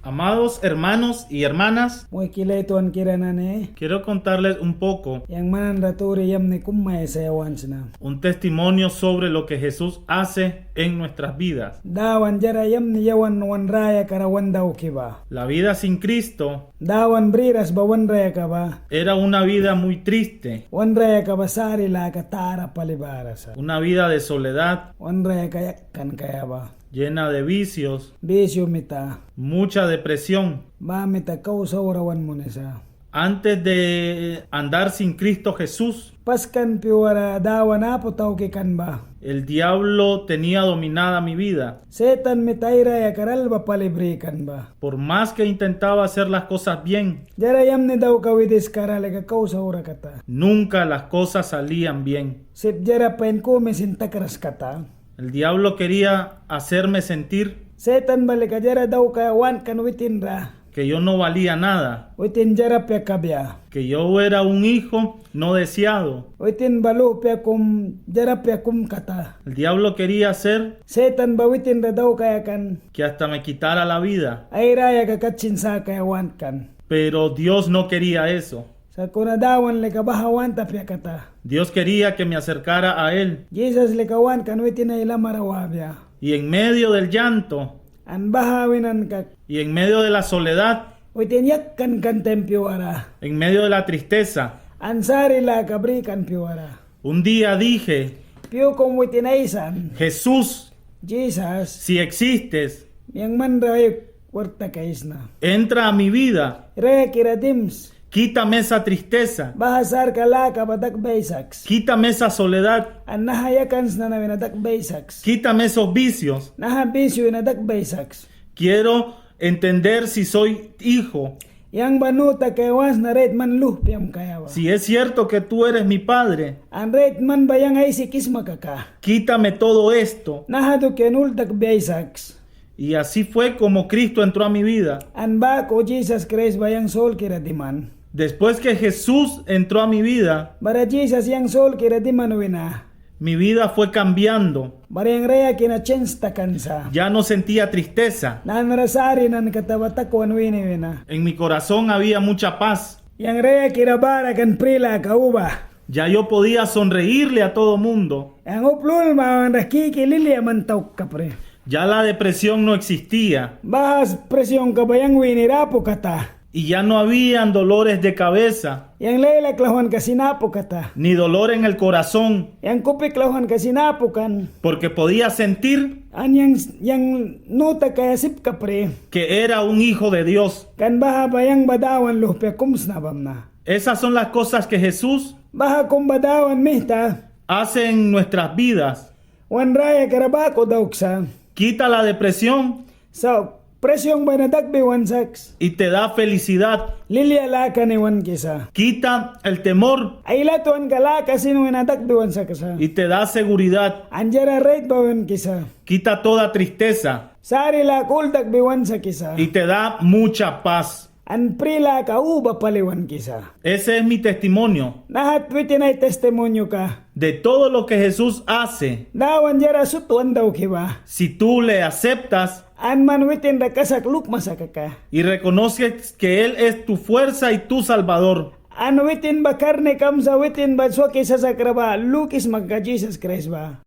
Amados hermanos y hermanas, Moy kilay tuan kiranane quiero contarles un poco, yang manan raturi yam ni kummay sayawan sina. un testimonio sobre lo que Jesús hace en nuestras vidas. Dawan jara yam ni yawan wan raya karawan daw kiba. La vida sin Cristo Dawan briras ba wan raya ka ba? era una vida muy triste, Wan raya ka ba sari la katara palibarasa. una vida de soledad, Wan raya kayak kan kaya ba? llena de vicios, Bisyo mita. mucha depresión. Ba mita kausa urawan mo nisa. Antes de andar sin Cristo Jesús, Paskan piwara dawan apo tau kikan ba? el diablo tenía dominada mi vida. Setan mitayra ya karal ba palibrikan ba? Por más que intentaba hacer las cosas bien, Jara yam ni daw kawidis karale ka kausa ura kata. nunca las cosas salían bien. Sip jara pen ko mesintakras kata. El diablo quería hacerme sentir Setan balik jara daw ka wan kan witin ra. que yo no valía nada, Witin jara pe kabya. que yo era un hijo no deseado. Witin balu pe kum jara pe kum kata. El diablo quería hacer Setan ba witin ra daw kaya kan. que hasta me quitara la vida, Ay raya ka katsin sa kaya wan kan. pero Dios no quería eso. Sa kuna dawan le ka bahawan ta pe kata. Dios quería que me acercara a Él, Jesus le ka wan kan witin ay lamarawabya. y en medio del llanto An bahawinan ka. y en medio de la soledad, Witin yak kan tempiwara. en medio de la tristeza, An sari la kabri kan piwara. un día dije: Piyo kung witinaysan. Jesús, Jesus. si existes, Yang man ray kwarta kaisna. entra a mi vida, Raya kiradims. quítame esa tristeza, Bahasar kala kabadak baysaks. quítame esa soledad, An nahayakans na nawinadak baysaks. quítame esos vicios. Nahabisyo inadak baysaks. Quiero entender si soy hijo, Yang banuta kayawas na red man luhpiam kayawa. si es cierto que tú eres mi padre. An red man bayang ay sikis makaka. Quítame todo esto. Nahadu kenultak baysaks. Y así fue como Cristo entró a mi vida. An bako Jesus Christ bayang sol kiradiman. Después que Jesús entró a mi vida, Bara Jesus yang sol kiradiman wina. mi vida fue cambiando. Bara yang raya kina chance takansa. Ya no sentía tristeza. Nan rasari nan katabatakwan wina. En mi corazón había mucha paz. Yang raya kirabara kan prila kauba. Ya yo podía sonreírle a todo mundo. Yang uplul mawan rakiki lilia mantauk kapre. Ya la depresión no existía. Bahas presyon kabayang winirapo kata. Y ya no habían dolores de cabeza, Yang leila klawan kasinapo kata. ni dolor en el corazón, Yang kupik klawan kasinapo kan. porque podía sentir An yang nuta kaya sip kapre. que era un hijo de Dios. Kan baha bayang badawan luhpe kumsnabam na. Esas son las cosas que Jesús Baha kum badawan mihta. hace en nuestras vidas. Wan raya karabako dauksa. Quita la depresión So, presyong banadakbe wan saks. y te da felicidad. Lilia laka ni wan kisa. Quita el temor Ayla tuan kalaka sino wanadakbe wan sakasa. y te da seguridad. Anjara rate ba wan kisa. Quita toda tristeza Sari la kuldak biwan sa kisa. y te da mucha paz. An prila ka uba paliwan kisa. Ese es mi testimonio Nahat witin ay testimonyo ka. de todo lo que Jesús hace. Dawan jara sutuan daw kiba. Si tú le aceptas An man witin da kasak lukma sa kaka. y reconoces que Él es tu fuerza y tu Salvador, An witin ba karne kam sa witin ba swaki sa sakraba lukis magka Jesus Christ ba.